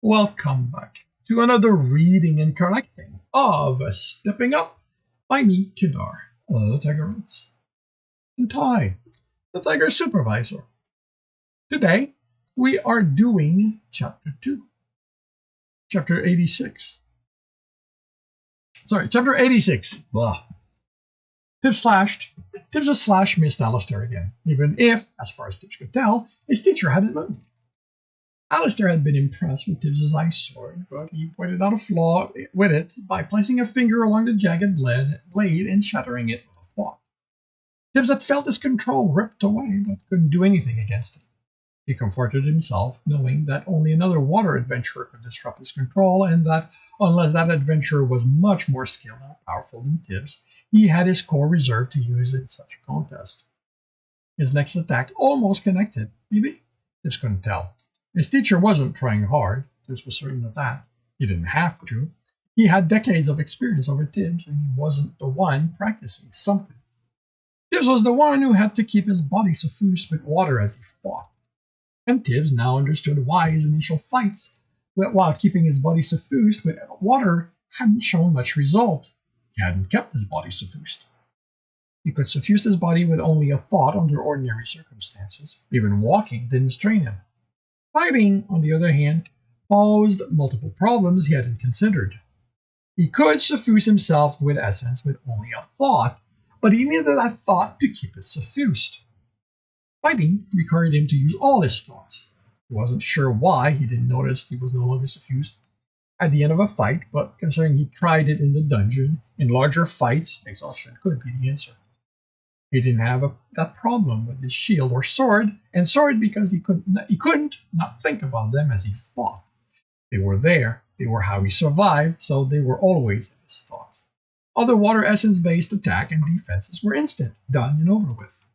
Welcome back to another reading and correcting of Stepping Up by me, Tidar, the Tiger Roots, and Ty, the Tiger Supervisor. Today, we are doing Chapter 2, Chapter 86. Chapter 86. Blah. Tibs has slashed missed Alistair again, even if, as far as Tibs could tell, his teacher hadn't moved. Alistair had been impressed with Tibs' ice sword, but he pointed out a flaw with it by placing a finger along the jagged blade and shattering it with a thought. Tibs had felt his control ripped away, but couldn't do anything against it. He comforted himself, knowing that only another water adventurer could disrupt his control, and that, unless that adventurer was much more skilled and powerful than Tibs, he had his core reserved to use in such a contest. His next attack almost connected. Maybe? Tibs couldn't tell. His teacher wasn't trying hard. Tibs was certain of that. He didn't have to. He had decades of experience over Tibs, and he wasn't the one practicing something. Tibs was the one who had to keep his body suffused with water as he fought. And Tibs now understood why his initial fights, while keeping his body suffused with water, hadn't shown much result. He hadn't kept his body suffused. He could suffuse his body with only a thought under ordinary circumstances. Even walking didn't strain him. Fighting, on the other hand, posed multiple problems he hadn't considered. He could suffuse himself with essence with only a thought, but he needed that thought to keep it suffused. Fighting required him to use all his thoughts. He wasn't sure why he didn't notice he was no longer suffused at the end of a fight, but considering he tried it in the dungeon, in larger fights, exhaustion could be the answer. He didn't have that problem with his shield or sword, and sword because he couldn't not think about them as he fought. They were there, they were how he survived, so they were always in his thoughts. Other water essence-based attack and defenses were instant, done and over with.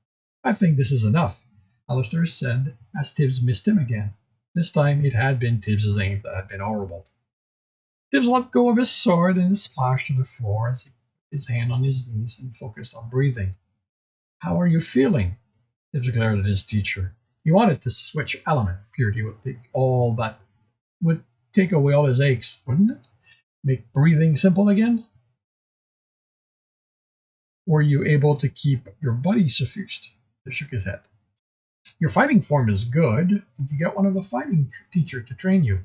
I think this is enough, Alistair said as Tibs missed him again. This time it had been Tibs' aim that had been horrible. Tibs let go of his sword and splashed to the floor as he put his hand on his knees and focused on breathing. How are you feeling? Tibs glared at his teacher. He wanted to switch element. Purity would take away all his aches, wouldn't it? Make breathing simple again? Were you able to keep your body suffused? Tibs shook his head. Your fighting form is good. Did you get one of the fighting teacher to train you?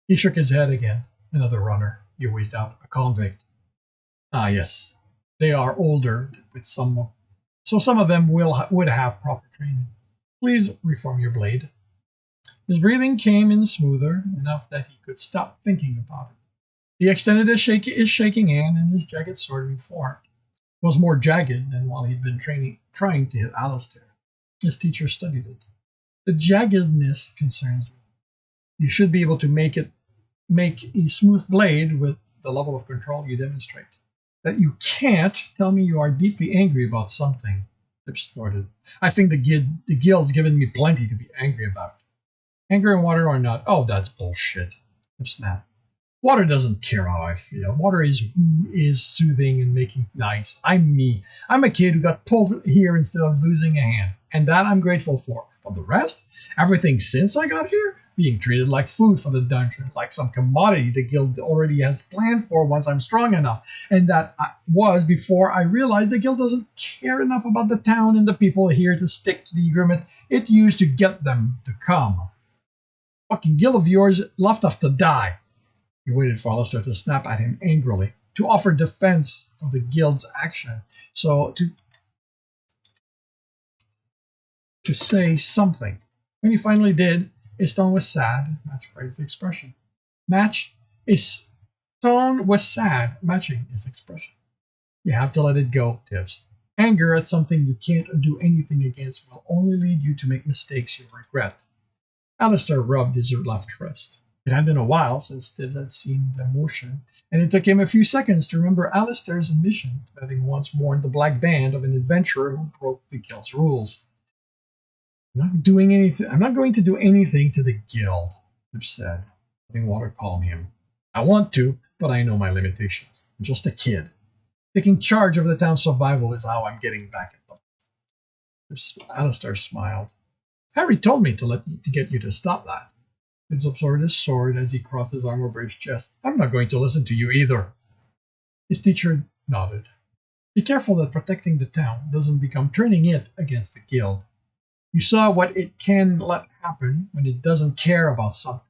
He shook his head again. Another runner, he wheezed out, a convict. Ah, yes. They are older, with some of them would have proper training. Please reform your blade. His breathing came in smoother, enough that he could stop thinking about it. He extended his shaking hand, and his jagged sword reformed. It was more jagged than while he'd been trying to hit Alistair. His teacher studied it. The jaggedness concerns me. You should be able to make a smooth blade with the level of control you demonstrate. That you can't tell me you are deeply angry about something, Tibs snorted. I think the guild's given me plenty to be angry about. Anger and water are not. Oh, that's bullshit, Tibs snapped. Water doesn't care how I feel. Water is soothing and making nice. I'm me. I'm a kid who got pulled here instead of losing a hand, and that I'm grateful for. But the rest, everything since I got here, being treated like food for the dungeon, like some commodity the guild already has planned for once I'm strong enough. And that was before I realized the guild doesn't care enough about the town and the people here to stick to the agreement it used to get them to come. Fucking guild of yours left off to die. He waited for Alistair to snap at him angrily, to offer defense for the guild's action. So to say something. When he finally did, his tone was sad, matching his expression. His tone was sad, matching his expression. You have to let it go, Tibs. Anger at something you can't do anything against will only lead you to make mistakes you regret. Alistair rubbed his left wrist. It had been a while since Tibs had seen the motion, and it took him a few seconds to remember Alistair's admission to having once worn the black band of an adventurer who broke the guild's rules. I'm not going to do anything to the guild, Tibs said, letting water calm him. I want to, but I know my limitations. I'm just a kid. Taking charge of the town's survival is how I'm getting back at them. Alistair smiled. Harry told me to get you to stop that. Tibbs absorbed his sword as he crossed his arm over his chest. I'm not going to listen to you either. His teacher nodded. Be careful that protecting the town doesn't become turning it against the guild. You saw what it can let happen when it doesn't care about something.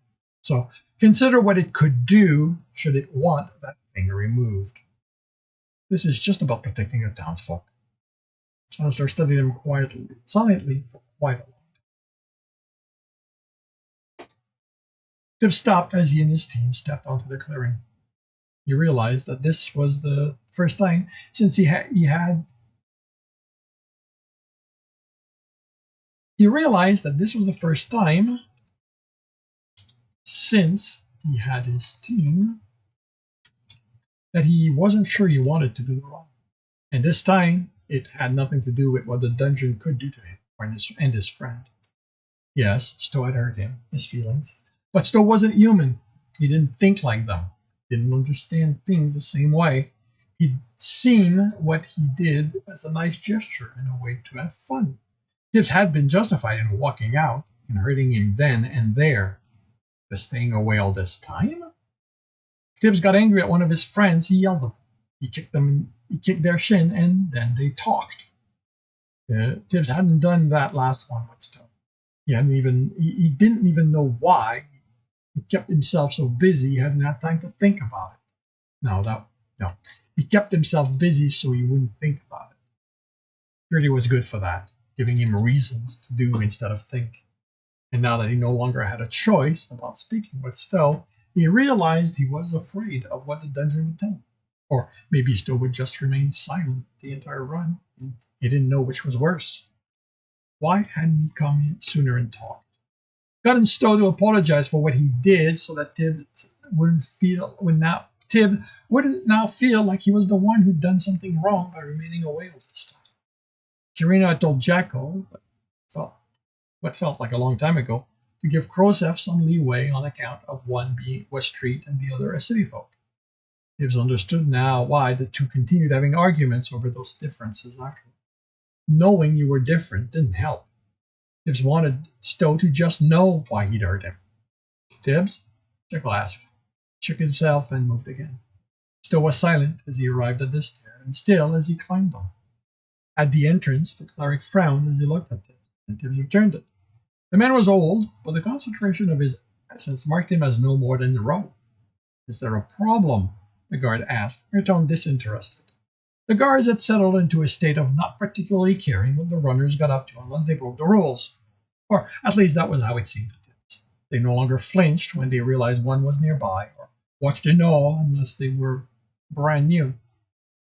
So consider what it could do should it want that thing removed. This is just about protecting the townsfolk. Alistair studied him silently for quite a long time. Tibs stopped as he and his team stepped onto the clearing. He realized that this was the first time since he had his team that he wasn't sure he wanted to do the wrong. And this time, it had nothing to do with what the dungeon could do to him and his friend. Yes, Stowe had hurt him, his feelings. But Stowe wasn't human. He didn't think like them. Didn't understand things the same way. He'd seen what he did as a nice gesture and a way to have fun. Tibs had been justified in walking out and hurting him then and there. But staying away all this time? Tibs got angry at one of his friends. He yelled at them. He kicked their shin, and then they talked. Tibs hadn't done that last one with Stowe. He didn't even know why. He kept himself so busy he hadn't had time to think about it. No. He kept himself busy so he wouldn't think about it. Purity was good for that, giving him reasons to do instead of think. And now that he no longer had a choice about speaking with Stowe, he realized he was afraid of what the dungeon would tell him. Or maybe Stowe would just remain silent the entire run, and he didn't know which was worse. Why hadn't he come in sooner and talked? Gotten Stowe to apologize for what he did so that Tib wouldn't now feel like he was the one who'd done something wrong by remaining away all this time. Karina had told Jacko, what felt like a long time ago, to give Krosef some leeway on account of one being West Street and the other a city folk. Tibs understood now why the two continued having arguments over those differences afterward. Knowing you were different didn't help. Tibs wanted Stowe to just know why he'd hurt him. Tibs? Jekyll asked, shook himself and moved again. Stowe was silent as he arrived at the stair, and still as he climbed them. At the entrance, the cleric frowned as he looked at Tibs, and Tibs returned it. The man was old, but the concentration of his essence marked him as no more than the rogue. Is there a problem? The guard asked, her tone disinterested. The guards had settled into a state of not particularly caring what the runners got up to unless they broke the rules. Or at least that was how it seemed to Tibs. They no longer flinched when they realized one was nearby, or watched in awe unless they were brand new.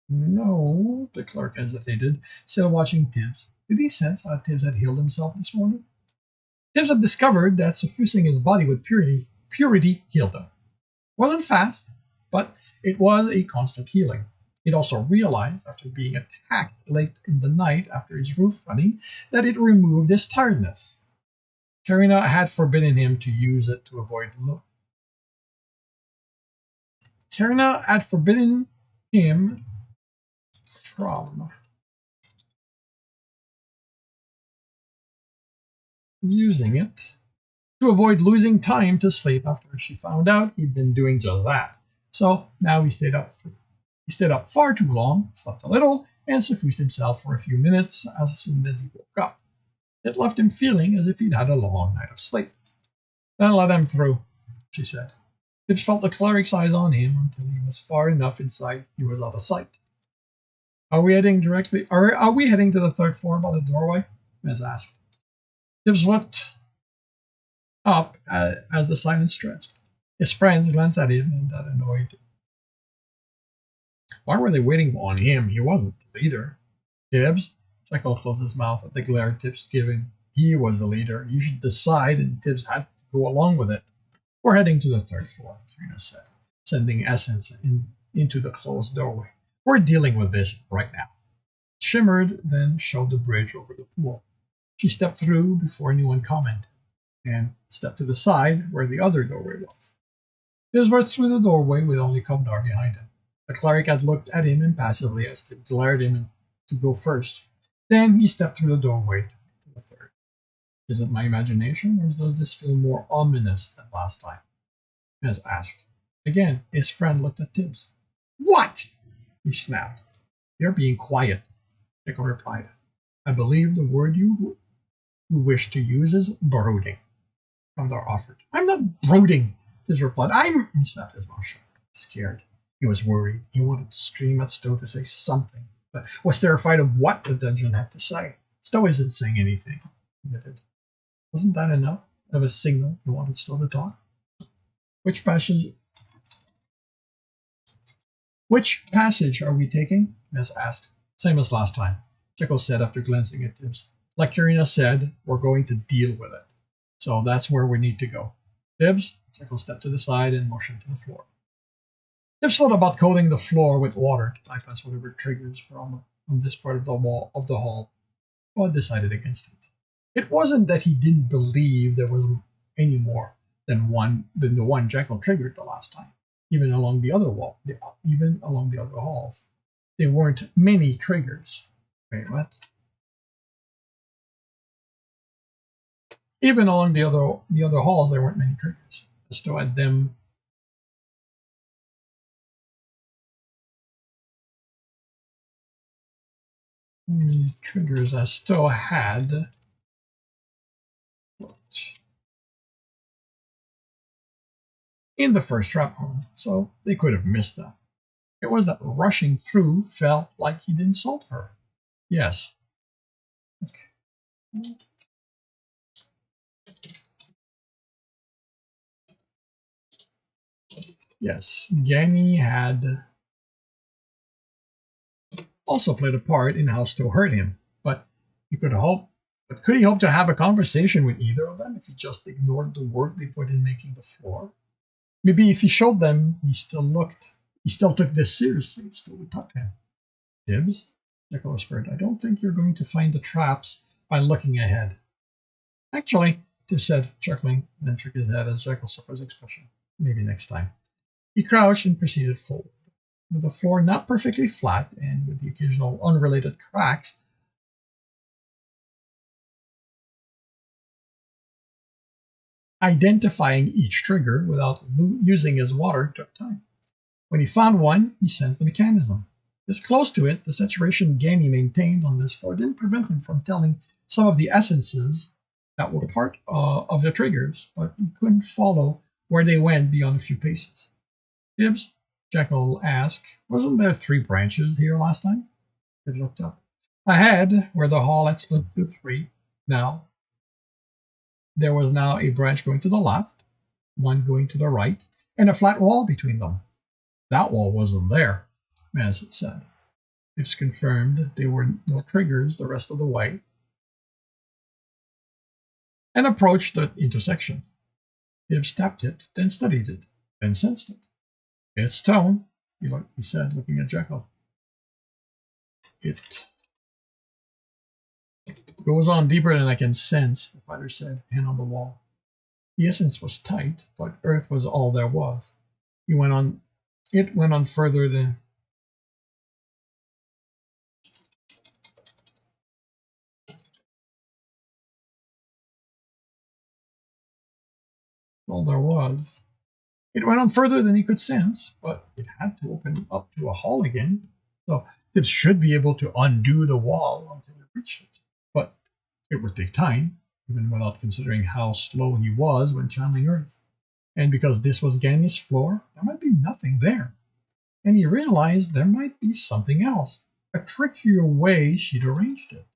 No, the clerk hesitated, still watching Tibs. Did he sense how Tibs had healed himself this morning? Tibs had discovered that suffusing his body with purity healed him. It wasn't fast, but it was a constant healing. He'd also realized, after being attacked late in the night after his roof running, that it removed his tiredness. Karina had forbidden him to use it to avoid Karina had forbidden him from using it to avoid losing time to sleep after she found out he'd been doing just that. So now he stayed up far too long, slept a little, and suffused himself for a few minutes as soon as he woke up. It left him feeling as if he'd had a long night of sleep. Then let him through, she said. Tibs felt the cleric's eyes on him until he was far enough inside he was out of sight. Are we heading to the third floor by the doorway? Miz asked. Tibs looked up as the silence stretched. His friends glanced at him, and that annoyed him. Why were they waiting on him? He wasn't the leader. Tibs? Jekyll closed his mouth at the glare Tibs gave him. He was the leader. You should decide, and Tibs had to go along with it. We're heading to the third floor, Karina said, sending Essence into the closed doorway. We're dealing with this right now. Shimmered, then showed the bridge over the pool. She stepped through before anyone commented, and stepped to the side where the other doorway was. Tibs went through the doorway with only Cumdar behind him. The cleric had looked at him impassively as Tibs glared him to go first. Then he stepped through the doorway to the third. Is it my imagination, or does this feel more ominous than last time? As asked. Again, his friend looked at Tibs. What? He snapped. You're being quiet, Jekyll replied. I believe the word you wish to use is brooding. Commodore offered. I'm not brooding, Tibs replied. He snapped his mouth shut, scared. He was worried. He wanted to scream at Stowe to say something, but was terrified of what the dungeon had to say. Stowe isn't saying anything, he admitted. Wasn't that enough of a signal he wanted Stowe to talk? Which passage are we taking? Miss asked. Same as last time, Jekyll said after glancing at Tibs. Like Karina said, we're going to deal with it. So that's where we need to go. Tibs, Jekyll stepped to the side and motioned to the floor. Tibs thought about coating the floor with water to bypass whatever triggers were on this part of the wall of the hall, but decided against it. It wasn't that he didn't believe there was any more than the one Jekyll triggered the last time. Even along the other halls, there weren't many triggers. Wait, what? Even along the other halls, there weren't many triggers. Stowe had them. Many triggers as Stowe had. In the first trap hole, so they could have missed them. It was that rushing through felt like he'd insult her. Yes. Okay. Yes, Ganny had also played a part in how Stowe hurt him, but could he hope to have a conversation with either of them if he just ignored the work they put in making the floor? Maybe if he showed them he still took this seriously, Stowe would talk to him. Tibs? Jekyll whispered, I don't think you're going to find the traps by looking ahead. Actually, Tibs said, chuckling, then shook his head as Jekyll saw his expression. Maybe next time. He crouched and proceeded forward. With the floor not perfectly flat and with the occasional unrelated cracks, identifying each trigger without using his water took time. When he found one, he sensed the mechanism. This close to it, the saturation Ganny maintained on this floor didn't prevent him from telling some of the essences that were part of the triggers, but he couldn't follow where they went beyond a few paces. Tibs, Jekyll asked, wasn't there 3 branches here last time? Tibs looked up. Ahead, where the hall had split into 3, there was now a branch going to the left, one going to the right, and a flat wall between them. That wall wasn't there, Maz said. Tibs confirmed there were no triggers the rest of the way and approached the intersection. Tibs tapped it, then studied it, then sensed it. It's stone, he said, looking at Jekyll. It goes on deeper than I can sense, the fighter said, hand on the wall. The essence was tight, but earth was all there was. It went on further than all there was. It went on further than he could sense, but it had to open up to a hall again. So Tibs should be able to undo the wall until it reached it. But it would take time, even without considering how slow he was when channeling Earth. And because this was Ganny's floor, there might be nothing there. And he realized there might be something else, a trickier way she'd arranged it.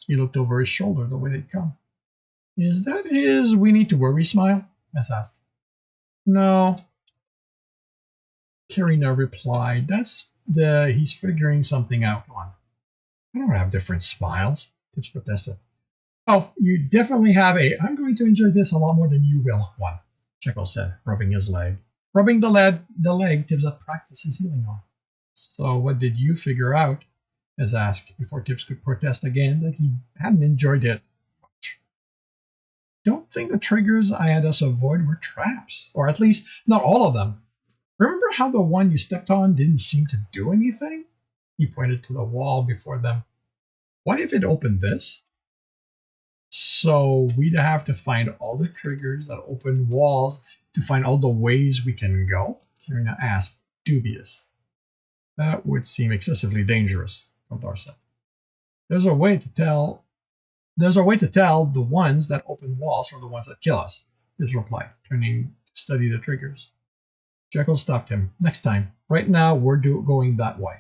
He looked over his shoulder the way they'd come. Is that his we need to worry smile? Mess asked. No. Karina replied, that's the he's figuring something out one. I don't have different smiles, Tibs protested. Oh, you definitely have a I'm going to enjoy this a lot more than you will one, Jekyll said, rubbing his leg. Rubbing the leg Tibs had practiced his healing on. So what did you figure out? As asked, before Tibs could protest again that he hadn't enjoyed it much. Don't think the triggers I had us avoid were traps, or at least not all of them. Remember how the one you stepped on didn't seem to do anything? He pointed to the wall before them. What if it opened this? So we'd have to find all the triggers that open walls to find all the ways we can go. Karina asked, dubious. That would seem excessively dangerous, Eldar said. There's a way to tell the ones that open walls from the ones that kill us, Tibs replied, turning to study the triggers. Jekyll stopped him. Next time. Right now, we're going that way.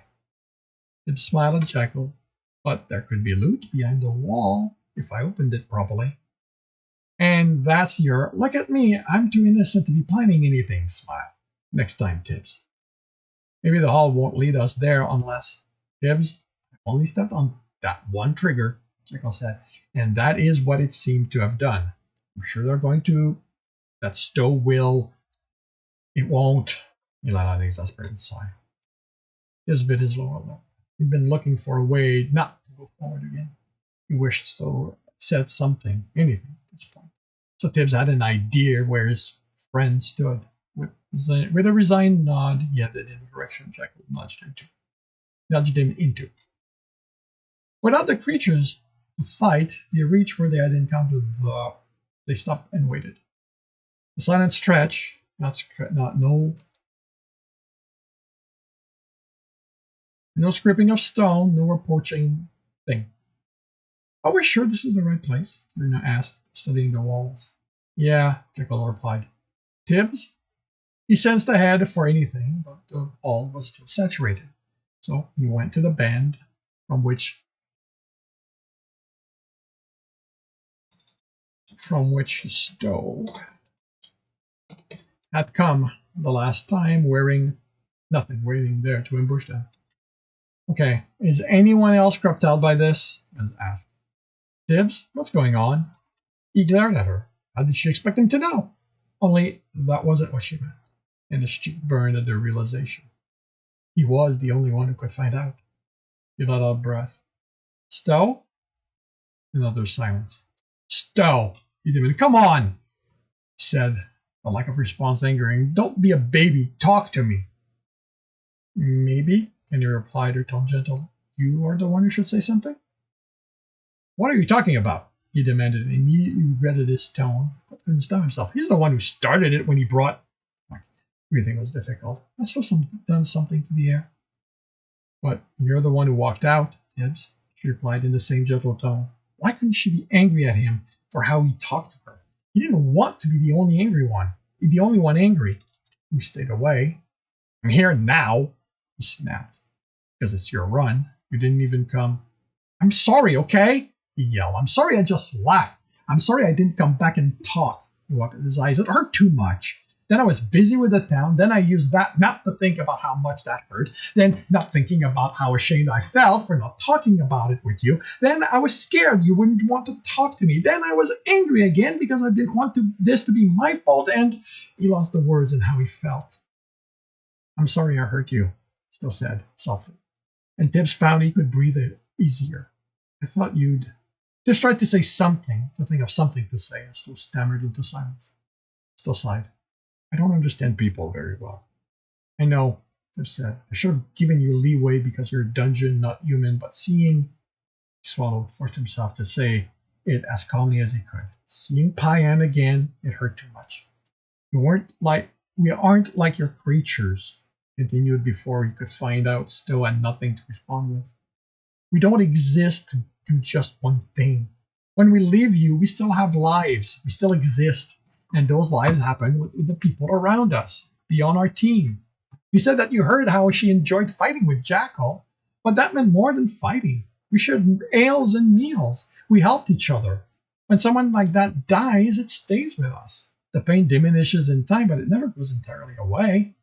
Tibs smiled at Jekyll, but there could be loot behind the wall if I opened it properly. And that's your, look at me, I'm too innocent to be planning anything, smile. Next time, Tibs. Maybe the hall won't lead us there unless, Tibs, I only stepped on that one trigger, Jekyll said, and that is what it seemed to have done. I'm sure they're going to, that Stowe will, it won't. He let out an exasperated sigh. Tibs bit his lower lip. He'd been looking for a way not to go forward again. He wished Stowe said something, anything at this point. So Tibs had an idea where his friend stood. With a resigned nod, he headed in the direction Jekyll nudged him into. Without the creatures to fight, they reached where they had encountered they stopped and waited. The silent stretch, no scraping of stone, no approaching thing. Are we sure this is the right place? Karina asked, studying the walls. Yeah, Jekyll replied. Tibs? He sensed ahead for anything, but the hall was still saturated. So he went to the bend from which Stowe had come the last time, wearing nothing, waiting there to ambush them. Okay, is anyone else crept out by this? As asked. Tibs, what's going on? He glared at her. How did she expect him to know? Only that wasn't what she meant, and his cheek burned at the realization. He was the only one who could find out. He let out a breath. Stowe? Another silence. Stowe! He demanded. Come on! He said, a lack of response angering. Don't be a baby. Talk to me. Maybe, Kenny replied, her tone gentle. You are the one who should say something? What are you talking about? He demanded, and immediately regretted his tone, but couldn't stop himself. He's the one who started it when he brought... Everything was difficult. I still done something to the air. But you're the one who walked out, Tibs, she replied in the same gentle tone. Why couldn't she be angry at him for how he talked to her? He didn't want to be the only one angry. You stayed away. I'm here now, he snapped. Because it's your run. You didn't even come. I'm sorry, okay? He yelled. I'm sorry I just laughed. I'm sorry I didn't come back and talk. He walked at his eyes. It hurt too much. Then I was busy with the town. Then I used that not to think about how much that hurt. Then not thinking about how ashamed I felt for not talking about it with you. Then I was scared you wouldn't want to talk to me. Then I was angry again because I didn't want this to be my fault. And he lost the words in how he felt. I'm sorry I hurt you, Still said softly. And Tibs found he could breathe easier. I thought you'd... Tibs tried to say something, to think of something to say, and Still stammered into silence. Still sighed. I don't understand people very well. I know, Tibs said. I should have given you leeway because you're a dungeon, not human, but seeing... He swallowed, forced himself to say it as calmly as he could. Seeing Payan again, it hurt too much. We aren't like your creatures, continued before he could find out Stowe had nothing to respond with. We don't exist to do just one thing. When we leave you, we still have lives. We still exist. And those lives happen with the people around us, beyond our team. You said that you heard how she enjoyed fighting with Jackal, but that meant more than fighting. We shared ales and meals. We helped each other. When someone like that dies, it stays with us. The pain diminishes in time, but it never goes entirely away.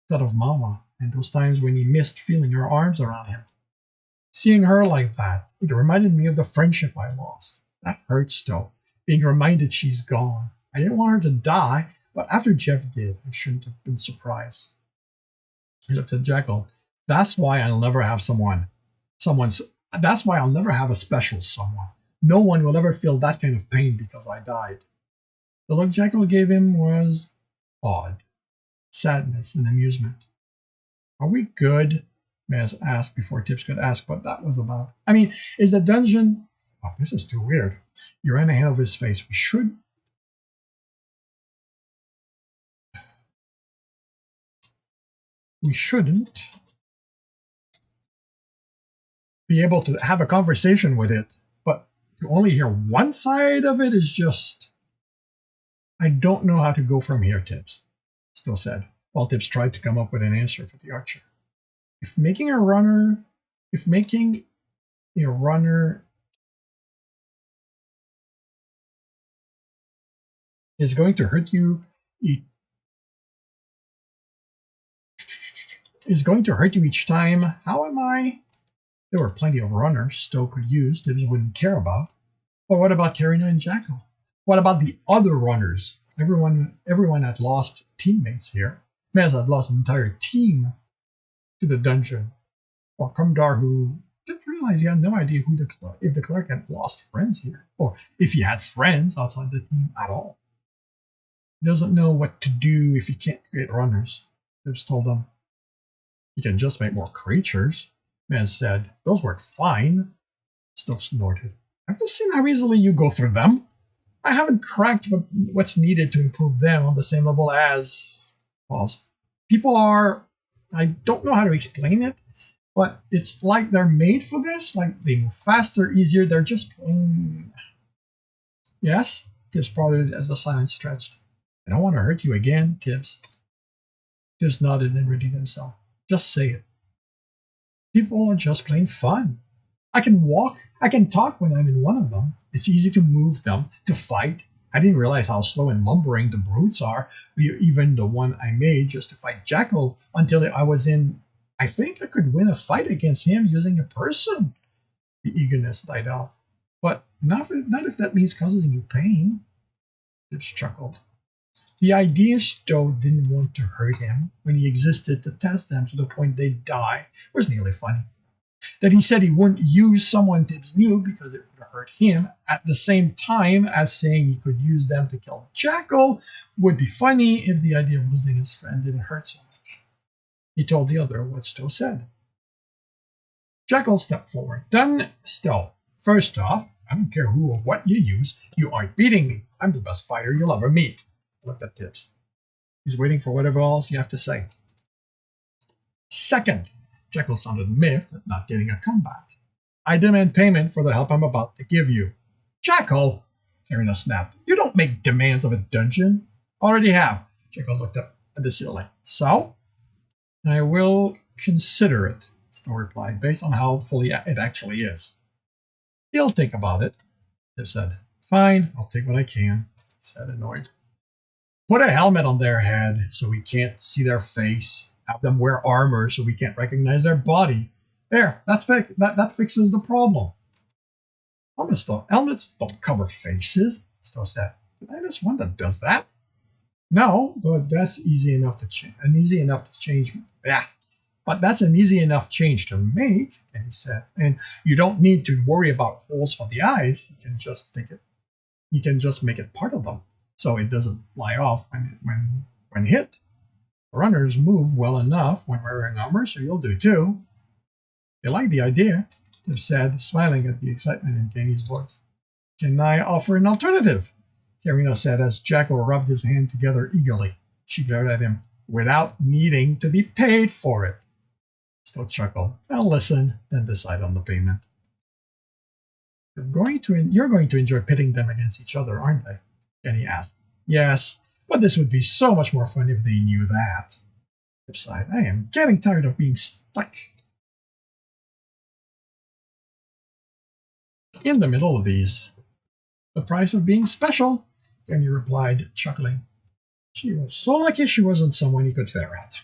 Thought of Mama, and those times when he missed feeling her arms around him. Seeing her like that, it reminded me of the friendship I lost. That hurts, though, being reminded she's gone. I didn't want her to die, but after Jeff did, I shouldn't have been surprised. He looked at Jekyll. That's why I'll never have that's why I'll never have a special someone. No one will ever feel that kind of pain because I died. The look Jekyll gave him was odd. Sadness and amusement. Are we good? Maz asked before Tibs could ask what that was about. I mean, is the dungeon Oh, this is too weird. He ran ahead of his face. We shouldn't be able to have a conversation with it, but to only hear one side of it is just... I don't know how to go from here, Tibs still said, while Tibs tried to come up with an answer for the archer. If making a runner is going to hurt you, each time, how am I? There were plenty of runners Stowe could use Tibs wouldn't care about. But what about Karina and Jackal? What about the other runners? Everyone had lost teammates here. Mez had lost an entire team to the dungeon. Or Kumdar, who didn't realize he had no idea if the clerk had lost friends here, or if he had friends outside the team at all. He doesn't know what to do if he can't create runners. Tibs told him. You can just make more creatures. Mez said. Those work fine. Stowe snorted. Have you seen how easily you go through them? I haven't cracked what's needed to improve them on the same level as... people are... I don't know how to explain it, but it's like they're made for this. Like, they move faster, easier. They're just plain... Yes? Tibs prodded as the silence stretched. I don't want to hurt you again, Tibs. Tibs nodded and readied himself. Just say it. People are just plain fun. I can walk, I can talk when I'm in one of them. It's easy to move them, to fight. I didn't realize how slow and lumbering the brutes are, even the one I made just to fight Jackal, until I was in... I think I could win a fight against him using a person. The eagerness died off. But not if that means causing you pain. Tibs chuckled. The idea Stowe didn't want to hurt him when he existed to test them to the point they'd die was nearly funny. That he said he wouldn't use someone Tibs knew because it would hurt him, at the same time as saying he could use them to kill Jackal, would be funny if the idea of losing his friend didn't hurt so much. He told the other what Stowe said. Jackal stepped forward. Done, Stowe. First off, I don't care who or what you use, you aren't beating me. I'm the best fighter you'll ever meet. Looked at Tibs. He's waiting for whatever else you have to say. Second, Jackal sounded miffed at not getting a comeback. I demand payment for the help I'm about to give you. Jackal, Karina snapped. You don't make demands of a dungeon. Already have. Jackal looked up at the ceiling. So? I will consider it, Stowe replied, based on how fully it actually is. He'll think about it, Tibs said. Fine, I'll take what I can, he said, annoyed. Put a helmet on their head so we can't see their face. Have them wear armor so we can't recognize their body. There, that fixes the problem. Helmets don't cover faces, Stowe said. Did I miss one that does that? No, but that's easy enough to change. Yeah, but that's an easy enough change to make, and he said. And you don't need to worry about holes for the eyes. You can just make it part of them, so it doesn't fly off when hit. Runners move well enough when wearing armor, so you'll do too. They like the idea, Tibs said, smiling at the excitement in Danny's voice. Can I offer an alternative? Karina said as Jackal rubbed his hands together eagerly. She glared at him, without needing to be paid for it. Stowe chuckled. I'll listen, then decide on the payment. You're going to enjoy pitting them against each other, aren't they? Danny asked. Yes, but this would be so much more fun if they knew that. Tibs sighed. I am getting tired of being stuck in the middle of these. The price of being special, Danny replied, chuckling. She was so lucky she wasn't someone he could fare at.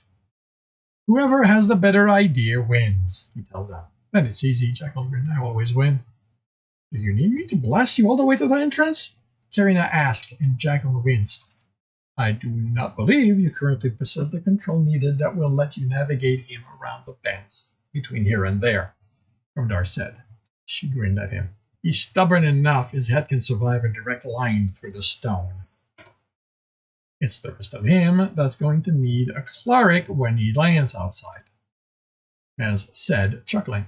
Whoever has the better idea wins, he tells them. Then it's easy, Jackal grinned. I always win. Do you need me to blast you all the way to the entrance? Karina asked, and Jackal winced. I do not believe you currently possess the control needed that will let you navigate him around the bends between here and there, Kumdar said. She grinned at him. He's stubborn enough his head can survive a direct line through the stone. It's the rest of him that's going to need a cleric when he lands outside, Mez said, chuckling.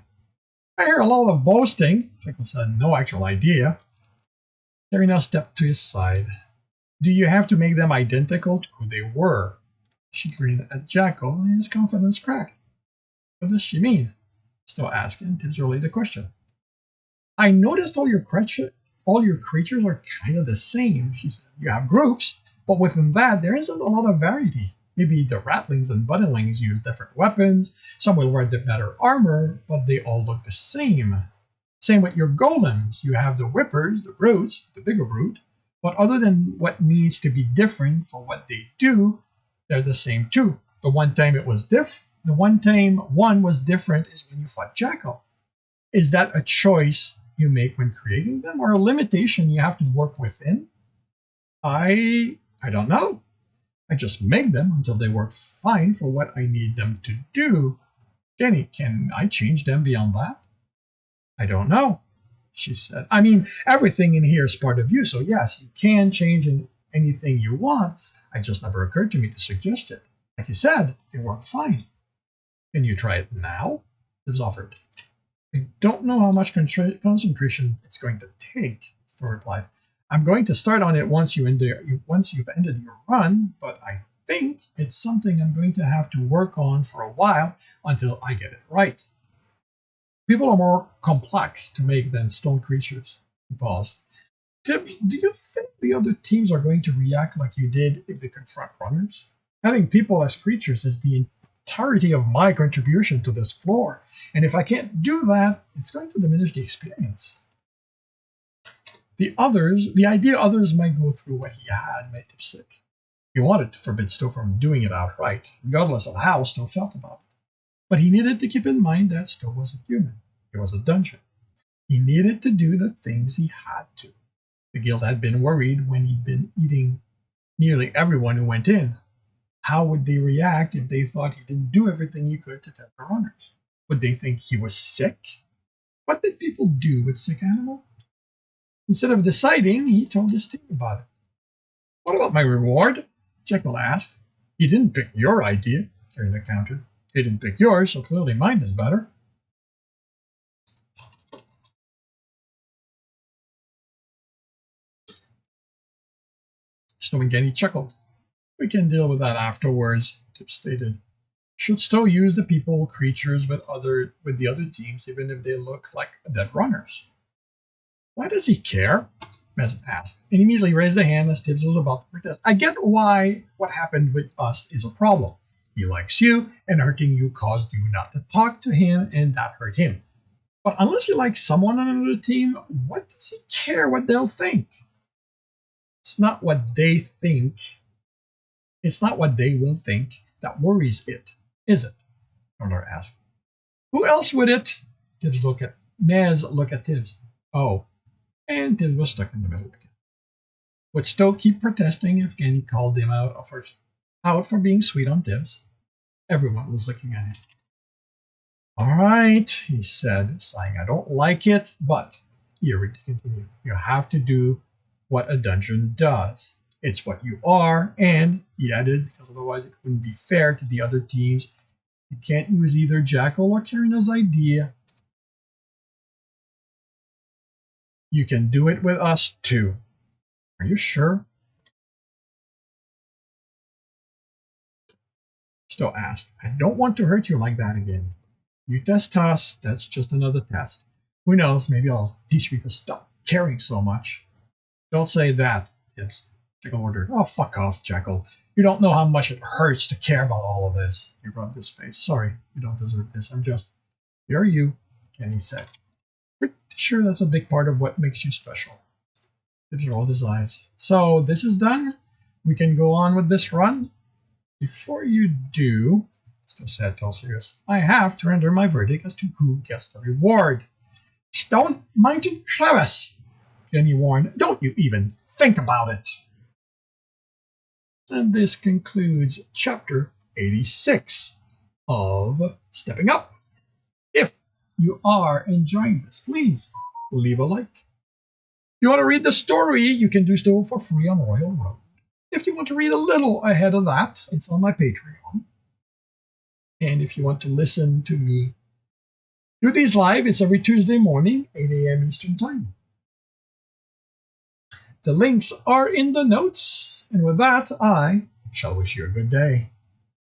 I hear a lot of boasting. Jekyll said, no actual idea. Terry now stepped to his side. Do you have to make them identical to who they were? She grinned at Jekyll, and his confidence cracked. What does she mean? Still asking, Tibs relayed the question. I noticed all your creatures are kind of the same, she said. You have groups, but within that, there isn't a lot of variety. Maybe the ratlings and buttonlings use different weapons, some will wear the better armor, but they all look the same. Same with your golems. You have the whippers, the brutes, the bigger brute, but other than what needs to be different for what they do, they're the same too. The one time one was different is when you fought Jackal. Is that a choice you make when creating them, or a limitation you have to work within? I don't know. I just make them until they work fine for what I need them to do. Kenny, can I change them beyond that? I don't know, she said. I mean, everything in here is part of you, so yes, you can change anything you want. It just never occurred to me to suggest it. Like you said, they work fine. Can you try it now? Tibs offered. I don't know how much concentration it's going to take, Stowe replied. I'm going to start on it once you've ended your run, but I think it's something I'm going to have to work on for a while until I get it right. People are more complex to make than stone creatures. He paused. Tibs, do you think the other teams are going to react like you did if they confront runners? Having people as creatures is the entirety of my contribution to this floor, and if I can't do that, it's going to diminish the experience. The idea others might go through what he had made him sick. He wanted to forbid Stowe from doing it outright, regardless of how Stowe felt about it. But he needed to keep in mind that Stowe wasn't human. It was a dungeon. He needed to do the things he had to. The guild had been worried when he'd been eating nearly everyone who went in. How would they react if they thought he didn't do everything he could to test the runners? Would they think he was sick? What did people do with sick animals? Instead of deciding, he told his team about it. What about my reward? Jekyll asked. He didn't pick your idea, Kieran countered. He didn't pick yours, so clearly mine is better. Stowe and Genny chuckled. We can deal with that afterwards, Tibs stated. Should Stowe use the people creatures with the other teams, even if they look like dead runners? Why does he care? Mez asked, and immediately raised a hand as Tibs was about to protest. I get why what happened with us is a problem. He likes you, and hurting you caused you not to talk to him, and that hurt him. But unless he likes someone on another team, what does he care what they'll think? It's not what they think. It's not what they will think that worries it, is it? Turner asked. Who else would it? Mez looked at Tibs. Oh, and Tibs was stuck in the middle again. Would Stowe keep protesting if Genny called him out for being sweet on Tibs? Everyone was looking at him. All right, he said, sighing. I don't like it, but, he agreed to continue, you have to do what a dungeon does. It's what you are, and, he added, because otherwise it wouldn't be fair to the other teams, you can't use either Jackal or Karina's idea. You can do it with us, too. Are you sure? Stowe asked. I don't want to hurt you like that again. You test us, that's just another test. Who knows, maybe I'll teach you to stop caring so much. Don't say that, Tibs. Jekyll ordered. Oh, fuck off, Jekyll. You don't know how much it hurts to care about all of this. He rubbed his face. Sorry, you don't deserve this. You're you, Kenny said. Pretty sure that's a big part of what makes you special. Tibs rolled his eyes. So, this is done? We can go on with this run? Before you do, Stowe said, all serious, I have to render my verdict as to who gets the reward. Don't mind you, Travis, Kenny warned. Don't you even think about it. And this concludes chapter 86 of Stepping Up. If you are enjoying this, please leave a like. If you want to read the story, you can do so for free on Royal Road. If you want to read a little ahead of that, it's on my Patreon. And if you want to listen to me Do these live. It's every Tuesday morning, 8 a.m. Eastern Time. The links are in the notes. And with that, I shall wish you a good day.